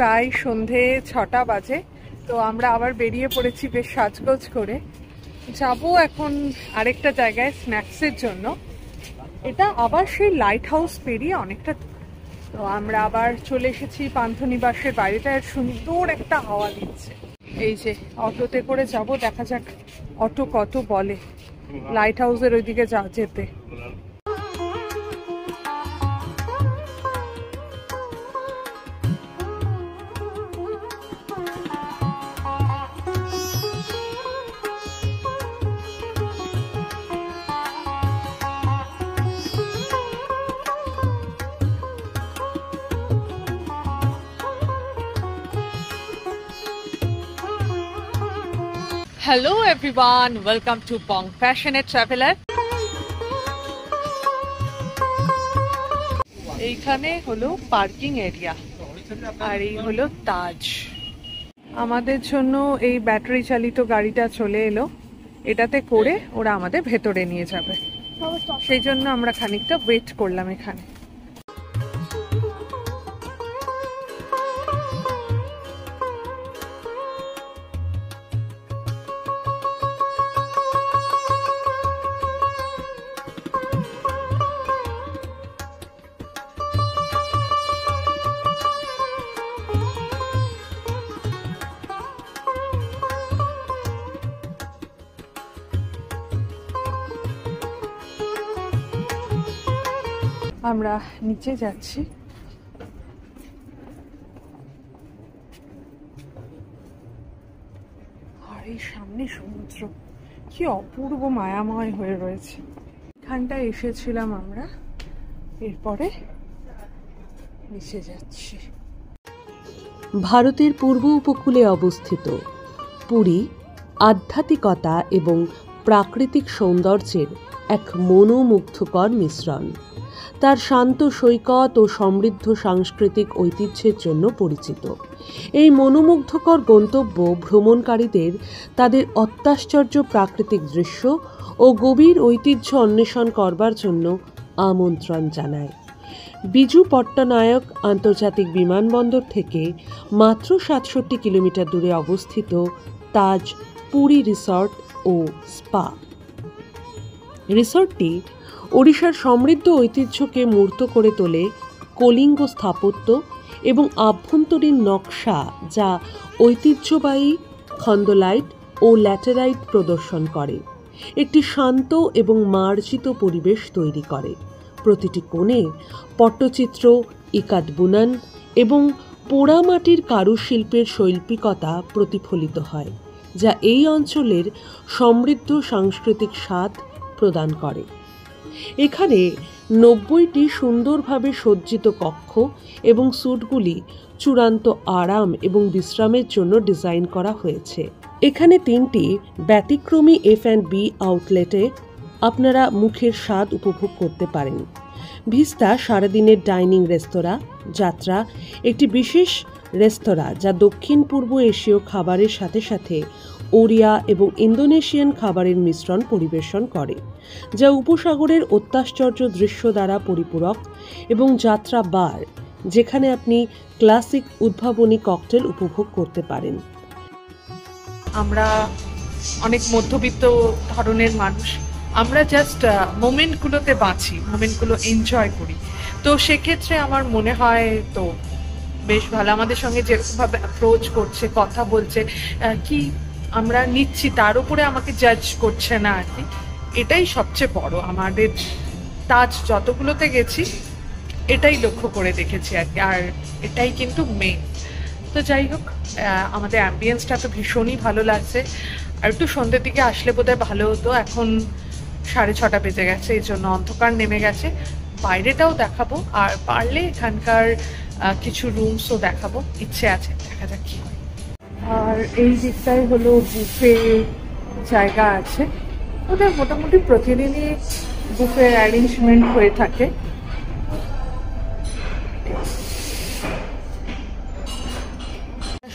প্রায় সন্ধে 6টা বাজে। তো আমরা আবার বেরিয়ে পড়েছি বেশ সাজগোজ করে। যাবো এখন আরেকটা জায়গায় স্ন্যাক্সের জন্য। এটা আবার সেই লাইট হাউস পেরিয়ে অনেকটা। তো আমরা আবার চলে এসেছি পান্থনিবাসের বাইরেটা, সুন্দর একটা হাওয়া দিচ্ছে। এই যে অটোতে করে যাব, দেখা যাক অটো কত বলে লাইট হাউসের ওইদিকে যেতে। Hello everyone, welcome to Pong Passionate Traveler. এইখানে হলো পার্কিং এরিয়া আর এই হলো তাজ। আমাদের জন্য এই ব্যাটারি চালিত গাড়িটা চলে এলো, এটাতে করে ওরা আমাদের ভেতরে নিয়ে যাবে। সেই জন্য আমরা খানিকটা ওয়েট করলাম এখানে। আমরা নিচে যাচ্ছি। আর এই সামনে সমুদ্র কি অপূর্ব মায়াময় হয়ে রয়েছে। এখানটায় এসেছিলাম আমরা, এরপরে নিচে যাচ্ছি। ভারতের পূর্ব উপকূলে অবস্থিত পুরী আধ্যাত্মিকতা এবং প্রাকৃতিক সৌন্দর্যের এক মনোমুগ্ধকর মিশ্রণ। তার শান্ত সৈকত ও সমৃদ্ধ সাংস্কৃতিক ঐতিহ্যের জন্য পরিচিত। এই মনোমুগ্ধকর গন্তব্য ভ্রমণকারীদের তাদের অত্যাশ্চর্য প্রাকৃতিক দৃশ্য ও গভীর ঐতিহ্য অন্বেষণ করবার জন্য আমন্ত্রণ জানায়। বিজু পট্টনায়ক আন্তর্জাতিক বিমানবন্দর থেকে মাত্র 67 কিলোমিটার দূরে অবস্থিত তাজ পুরী রিসর্ট ও স্পা। রিসর্টটি ওড়িশার সমৃদ্ধ ঐতিহ্যকে মূর্ত করে তোলে কলিঙ্গ স্থাপত্য এবং আভ্যন্তরীণ নকশা, যা ঐতিহ্যবাহী খন্দলাইট ও ল্যাটেরাইট প্রদর্শন করে। একটি শান্ত এবং মার্জিত পরিবেশ তৈরি করে। প্রতিটি কোণে পট্টচিত্র, ইকাত বুনন এবং পোড়ামাটির কারুশিল্পের শৈল্পিকতা প্রতিফলিত হয়, যা এই অঞ্চলের সমৃদ্ধ সাংস্কৃতিক স্বাদ প্রদান করে। এখানে 90টি সুন্দরভাবে সজ্জিত কক্ষ এবং স্যুটগুলি চূড়ান্ত আরাম এবং বিশ্রামের জন্য ডিজাইন করা হয়েছে। এখানে 3টি ব্যতিক্রমী F&B আউটলেটে আপনারা মুখের স্বাদ উপভোগ করতে পারেন। ভিস্তা সারাদিনের ডাইনিং রেস্তোরাঁ, যাত্রা একটি বিশেষ রেস্তোরাঁ যা দক্ষিণ পূর্ব এশীয় খাবারের সাথে সাথে ওড়িয়া এবং ইন্দোনেশিয়ান খাবারের মিশ্রণ পরিবেশন করে, যা উপসাগরের অত্যাশ্চর্য দৃশ্য দ্বারা পরিপূরক, এবং যাত্রা বার, যেখানে আপনি ক্লাসিক উদ্ভাবনী ককটেল উপভোগ করতে পারেন। আমরা অনেক মধ্যবিত্ত ধরনের মানুষ, আমরা জাস্ট মোমেন্টগুলোতে বাঁচি, মোমেন্টগুলো এনজয় করি। তো সেক্ষেত্রে আমার মনে হয় তো বেশ ভালো, আমাদের সঙ্গে যেরকমভাবে অ্যাপ্রোচ করছে, কথা বলছে, কি আমরা নিচ্ছি তার উপরে আমাকে জাজ করছে না আর কি। এটাই সবচেয়ে বড়। আমাদের তাজ যতগুলোতে গেছি এটাই লক্ষ্য করে দেখেছি আর কি, আর এটাই কিন্তু মেন। তো যাই হোক, আমাদের অ্যাম্বিয়েন্সটা তো ভীষণই ভালো লাগছে। আর একটু সন্ধ্যের দিকে আসলে বোধহয় ভালো হতো। এখন 6:30 বেজে গেছে, এই জন্য অন্ধকার নেমে গেছে। বাইরেটাও দেখাবো, আর পারলে এখানকার কিছু রুমসও দেখাবো, ইচ্ছে আছে, দেখা যাক কি হয়। আর এই দিকটাই হলো বুফে জায়গা আছে। ওদের মোটামুটি প্রতিদিনই বুফে অ্যারেঞ্জমেন্ট হয়ে থাকে।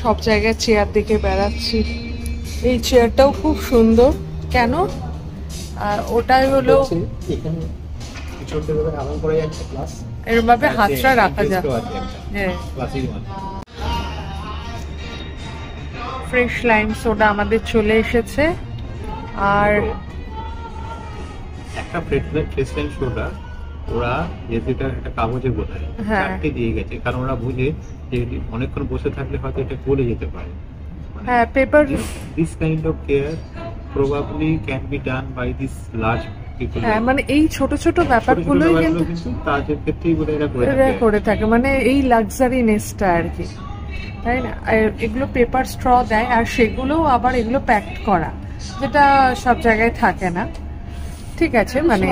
সব জায়গায় চেয়ার দেখে বেড়াচ্ছি। এই চেয়ারটাও খুব সুন্দর। কেন? ওটাই হলো এরকম ভাবে হাতটা রাখা যায়। হ্যাঁ, ফ্রেশ লাইম সোডা আমাদের চলে এসেছে। আর একটা ফ্রেশ লাইম সোডা ওরা যেহেতু এটা একটা কাগজের বোতল চারটে দিয়ে গেছে, কারণ ওরা বুঝে যে অনেকক্ষণ বসে থাকলে হয়তো এটা গলে যেতে পারে। হ্যাঁ, paper this kind of care probably can be done by this large people. হ্যাঁ, মানে এই ছোট ছোট ব্যাপারগুলোই কিন্তু তাদের ক্ষেত্রেই বলে এরা করে থাকে, মানে এই লাক্সারি নেসটা আর কি, তাই না? এগুলো পেপার স্ট্র দেয়, আর সেগুলো আবার এগুলো প্যাকড করা, যেটা সব জায়গায় থাকে না। ঠিক আছে, মানে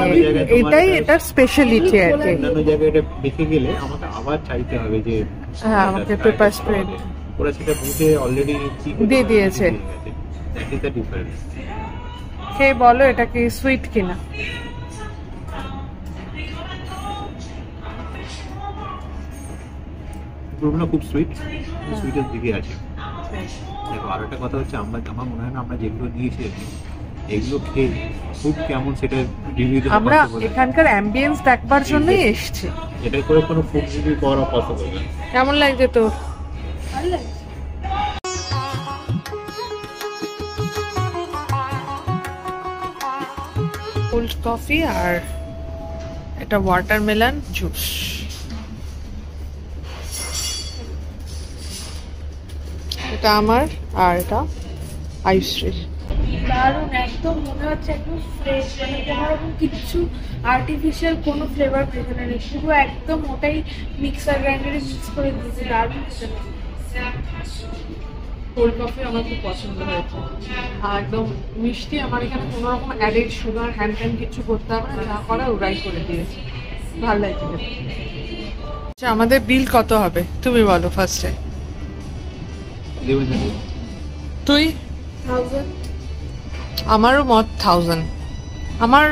এটাই এটার স্পেশালিটি আর কি। অন্যান্য জায়গায় এটা দেখে গেলে আমাকে আবার চাইতে হবে যে হ্যাঁ, আমাকে পেপার স্প্রে ওরা সেটা বুঝে অলরেডি দিয়ে দিয়েছে। That is the difference. খেয়ে বলো এটা কি সুইট কিনা। পুরোনো খুব সুইট, সুইটের দিকে আছে। দেখো আর একটা কথা হচ্ছে, আমার মনে হয় না আমরা যেগুলো নিয়েছি এগুলো খেয়ে খুব কেমন সেটা রিভিউ দিতে আমরা এখানকার অ্যাম্বিয়েন্স দেখবার জন্যই এসেছি। এটা করে কোনো ফুড রিভিউ করা পসিবল না। কেমন লাগছে তোর? ভালো লাগছে। কোল্ড কফি আর এটা ওয়াটারমেলন জুস। এটা আমার, আর এটা আইসক্রিম। দারুণ, একদম মনে হচ্ছে একদম ফ্রেশ, মানে কোনো রকম কিছু আর্টিফিশিয়াল কোনো ফ্লেভার পেছনে নেই, পুরো একদম ওটাই মিক্সার গ্রাইন্ডারে মিক্স করে দিয়েছে। দারুণ খেতে লাগছে। কোল্ড কফি আমার খুব পছন্দ হয়েছে, আর একদম মিষ্টি। আমার এখানে কোনো রকম অ্যাডেড সুগার হ্যান্ড কিছু করতে হবে না, যা করা ওরাই করে দিয়েছে। ভালো লাগছে খেতে। আচ্ছা, আমাদের বিল কত হবে তুমি বলো ফার্স্টে। তুই? 1000। আমারও মত 1000। আমার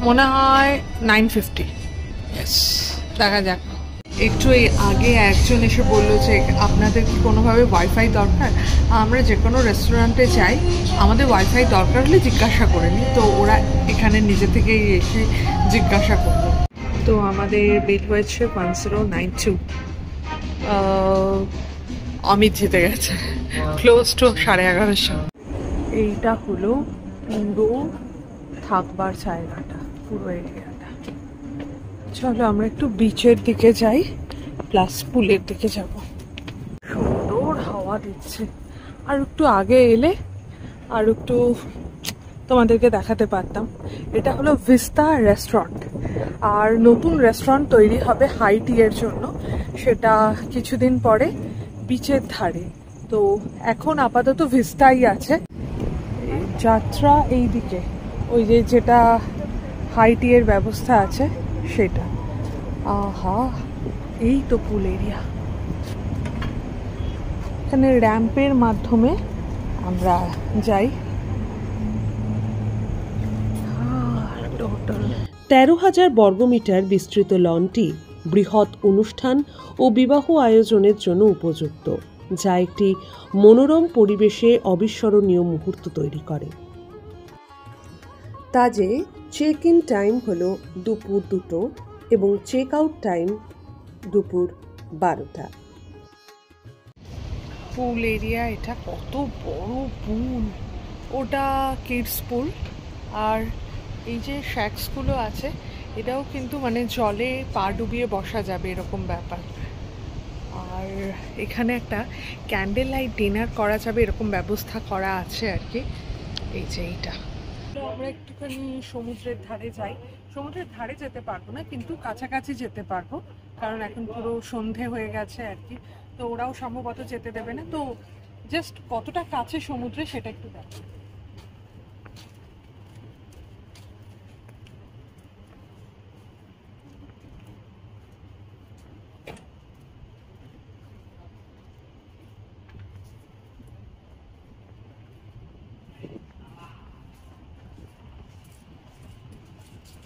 মনে হয় 950। ইয়েস, দেখা যাক। একটু এই আগে একজন এসে বললো যে আপনাদের কি কোনোভাবে ওয়াইফাই দরকার। আমরা যে কোনো রেস্টুরেন্টে যাই, আমাদের ওয়াইফাই দরকার হলে জিজ্ঞাসা করে নিই, তো ওরা এখানে নিজে থেকেই এসে জিজ্ঞাসা করলো। তো আমাদের বিল হয়েছে 1092। অমিত জিতে গেছে, ক্লোজ টু 1150। এইটা হলো পুরো থাকবার জায়গাটা, পুরো এরিয়াটা। চলো আমরা একটু বিচের দিকে যাই, প্লাস পুলের দিকে যাব। সুন্দর হাওয়া দিচ্ছে। আর একটু আগে এলে আর একটু তোমাদেরকে দেখাতে পারতাম। এটা হলো ভিস্তা রেস্টুরেন্ট, আর নতুন রেস্টুরেন্ট তৈরি হবে হাই টিয়ের জন্য, সেটা কিছুদিন পরে বিচের ধারে। তো এখন আপাতত ভিস্তাই আছে। যাত্রা এই দিকে, ওই যে যেটা হাই টিয়ের ব্যবস্থা আছে সেটা। আহা, এই তো পুল এরিয়া। এখানে র্যাম্পের মাধ্যমে আমরা যাই। 13,000 বর্গমিটার বিস্তৃত লনটি বৃহৎ অনুষ্ঠান ও বিবাহ আয়োজনের জন্য উপযুক্ত, যা একটি মনোরম পরিবেশে অবিস্মরণীয় মুহূর্ত তৈরি করে। তাজে চেক ইন টাইম হলো দুপুর 2টো এবং চেক আউট টাইম দুপুর 12টা। পুল এরিয়া, এটা কত বড় পুল। ওটা কিডস পুল, আর এই যে শ্যাক্সগুলো আছে এটাও কিন্তু মানে জলে পা ডুবিয়ে বসা যাবে এরকম ব্যাপার। আর এখানে একটা ক্যান্ডেল লাইট ডিনার করা যাবে এরকম ব্যবস্থা করা আছে আর কি। এই যে এইটা। আমরা একটুখানি সমুদ্রের ধারে যাই। সমুদ্রের ধারে যেতে পারবো না, কিন্তু কাছাকাছি যেতে পারবো, কারণ এখন পুরো সন্ধে হয়ে গেছে আর কি। তো ওরাও সম্ভবত যেতে দেবে না, তো জাস্ট কতটা কাছে সমুদ্রে সেটা একটু দেখো।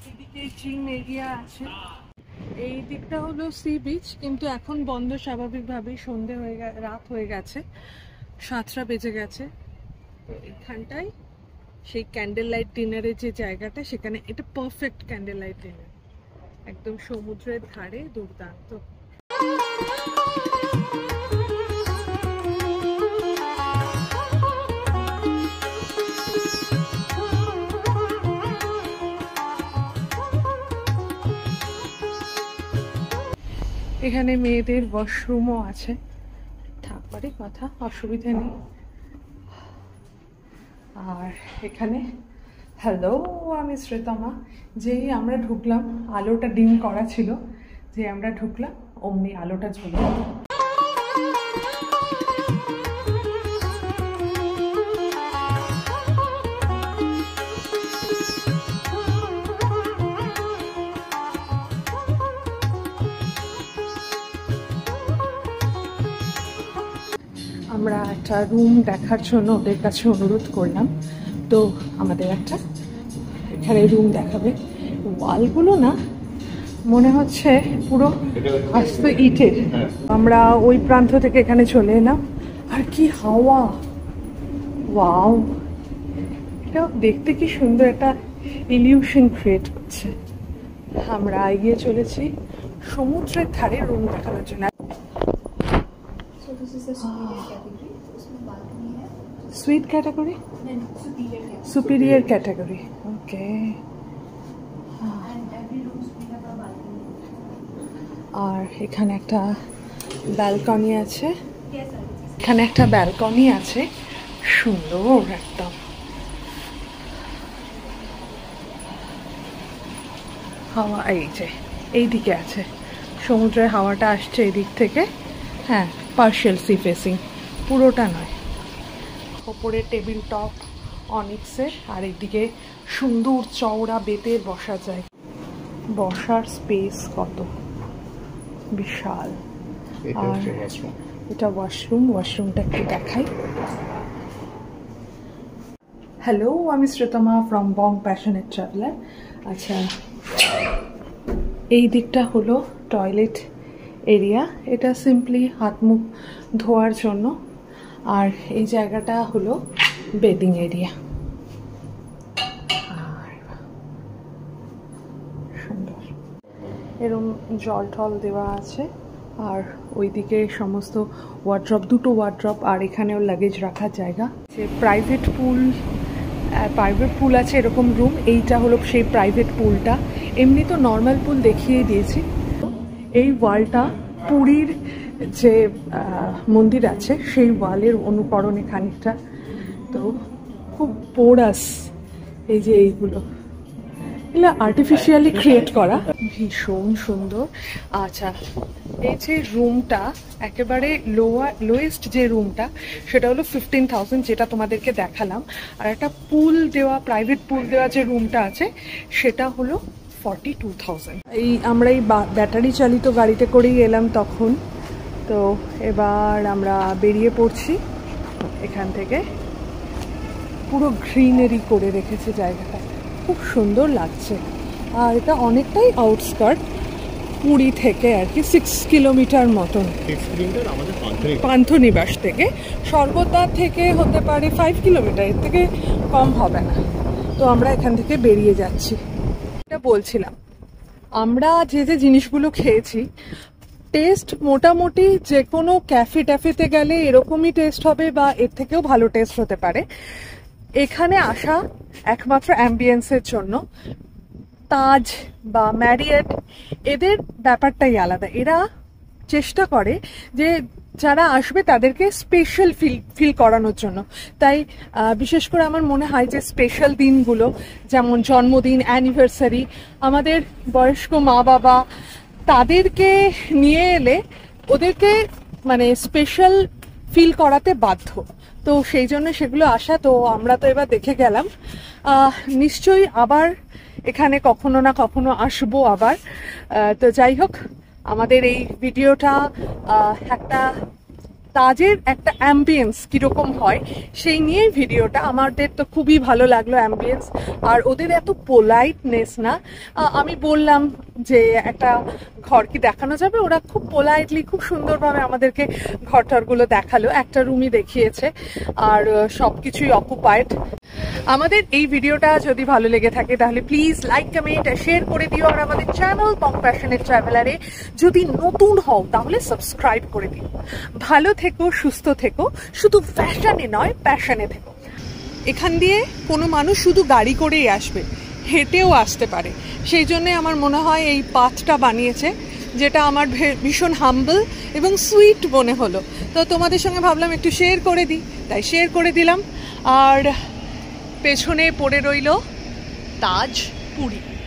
এদিকে চিন এরিয়া আছে। এই দিকটা হলো সি বিচ, কিন্তু এখন বন্ধ স্বাভাবিকভাবেই, সন্ধে হয়ে রাত হয়ে গেছে, 7টা বেজে গেছে। তো এখানটায় সেই ক্যান্ডেল লাইট ডিনারের যে জায়গাটা, সেখানে এটা পারফেক্ট ক্যান্ডেল লাইট ডিনার, একদম সমুদ্রের ধারে, দুর্দান্ত। এখানে মেয়েদের ওয়াশরুমও আছে, থাকবারই কথা, অসুবিধা নেই। আর এখানে হ্যালো, আমি শ্রেতমা। যেই আমরা ঢুকলাম আলোটা ডিম করা ছিল, যে আমরা ঢুকলাম অমনি আলোটা জ্বলে গেল। আমরা একটা রুম দেখার জন্য ওদের কাছে অনুরোধ করলাম, তো আমাদের একটা এখানে রুম দেখাবে। ওয়ালগুলো না মনে হচ্ছে পুরো আস্ত ইটের। আমরা ওই প্রান্ত থেকে এখানে চলে এলাম, আর কি হাওয়া! ওয়াও, এটা দেখতে কি সুন্দর একটা ইলিউশন ক্রিয়েট করছে। আমরা এগিয়ে চলেছি সমুদ্রের ধারে রুম দেখানোর জন্য। So this is the superior category. इसमें balcony है. Sweet category, Then superior category. Superior category, okay. And every room we have a balcony. আর এখানে একটা ব্যালকনি আছে, Yes, sir. এখানে একটা ব্যালকনি আছে, সুন্দর একদম। হাওয়া এই যে এইদিকে আছে, সমুদ্রের হাওয়াটা আসছে এই দিক থেকে। হ্যাঁ, পার্শিয়াল সি ফেসিং, পুরোটা নয়। ওপরে টেবিল টপ অনিক্সের, আর এইদিকে সুন্দর চওড়া বেতের বসা যায়। বসার স্পেস কত বিশাল। আর এটা ওয়াশরুম, ওয়াশরুমটা একটু দেখাই। হ্যালো, আমি শ্রেতমা ফ্রম বং প্যাশনেট ট্রাভেলার। আচ্ছা, এই দিকটা হলো টয়লেট এরিয়া, এটা সিম্পলি হাত মুখ ধোয়ার জন্য। আর এই জায়গাটা হলো বেডিং এরিয়া। আর সুন্দর এরম জল টল দেওয়া আছে। আর ওইদিকে সমস্ত ওয়ার্ড্রপ, দুটো ওয়ার্ড্রপ, আর এখানেও লাগেজ রাখার জায়গা। যে প্রাইভেট পুল আছে এরকম রুম, এইটা হলো সেই প্রাইভেট পুলটা। এমনি তো নর্মাল পুল দেখিয়ে দিয়েছি। এই ওয়ালটা পুরীর যে মন্দির আছে সেই ওয়ালের অনুকরণে খানিকটা। তো খুব পোরাস, এই যে এইগুলো এগুলো আর্টিফিশিয়ালি ক্রিয়েট করা, ভীষণ সুন্দর। আচ্ছা, এই যে রুমটা একেবারে লোয়েস্ট যে রুমটা, সেটা হলো 15,000, যেটা তোমাদেরকে দেখালাম। আর একটা পুল দেওয়া, প্রাইভেট পুল দেওয়া যে রুমটা আছে, সেটা হলো 42,000। এই আমরা এই ব্যাটারি চালিত গাড়িতে করেই এলাম তখন। তো এবার আমরা বেরিয়ে পড়ছি এখান থেকে। পুরো গ্রিনারি করে রেখেছে জায়গাটা, খুব সুন্দর লাগছে। আর এটা অনেকটাই আউটস্কার্ট পুরী থেকে আর কি, 6 কিলোমিটার মতন পান্থনিবাস থেকে। স্বর্গদ্বার থেকে হতে পারে 5 কিলোমিটার, এর থেকে কম হবে না। তো আমরা এখান থেকে বেরিয়ে যাচ্ছি। এটা বলছিলাম, আমরা যে যে জিনিসগুলো খেয়েছি, টেস্ট মোটামুটি যে কোনো ক্যাফে ট্যাফেতে গেলে এরকমই টেস্ট হবে, বা এর থেকেও ভালো টেস্ট হতে পারে। এখানে আসা একমাত্র অ্যাম্বিয়েন্সের জন্য। তাজ বা ম্যারিয়েট, এদের ব্যাপারটাই আলাদা। এরা চেষ্টা করে যে যারা আসবে তাদেরকে স্পেশাল ফিল করানোর জন্য। তাই বিশেষ করে আমার মনে হয় যে স্পেশাল দিনগুলো, যেমন জন্মদিন, অ্যানিভার্সারি, আমাদের বয়স্ক মা বাবা, তাদেরকে নিয়ে এলে ওদেরকে মানে স্পেশাল ফিল করাতে বাধ্য। তো সেই জন্য সেগুলো আসা। তো আমরা তো এবার দেখে গেলাম, নিশ্চয়ই আবার এখানে কখনো না কখনো আসবো আবার। তো যাই হোক, আমাদের এই ভিডিওটা একটা তাজের একটা অ্যাম্বিয়েন্স কীরকম হয় সেই নিয়েই ভিডিওটা। আমাদের তো খুবই ভালো লাগলো অ্যাম্বিয়েন্স, আর ওদের এত পোলাইটনেস না। আমি বললাম যে একটা ঘর কি দেখানো যাবে, ওরা খুব পোলাইটলি, খুব সুন্দরভাবে আমাদেরকে ঘরটরগুলো দেখালো। একটা রুমই দেখিয়েছে, আর সব কিছুই অকুপাইড। আমাদের এই ভিডিওটা যদি ভালো লেগে থাকে তাহলে প্লিজ লাইক, কমেন্ট আর শেয়ার করে দিও। আর আমাদের চ্যানেল বং প্যাশনেট ট্রাভেলারে যদি নতুন হও তাহলে সাবস্ক্রাইব করে দিও। ভালো থেকো, সুস্থ থেকো, শুধু ফ্যাশনে নয় প্যাশনে থেকো। এখান দিয়ে কোনো মানুষ শুধু গাড়ি করেই আসবে, হেঁটেও আসতে পারে। সেই জন্যে আমার মনে হয় এই পাথটা বানিয়েছে, যেটা আমার ভীষণ হাম্বল এবং সুইট মনে হলো। তো তোমাদের সঙ্গে ভাবলাম একটু শেয়ার করে দিই, তাই শেয়ার করে দিলাম। আর পেছনে পড়ে রইল তাজ পুরী।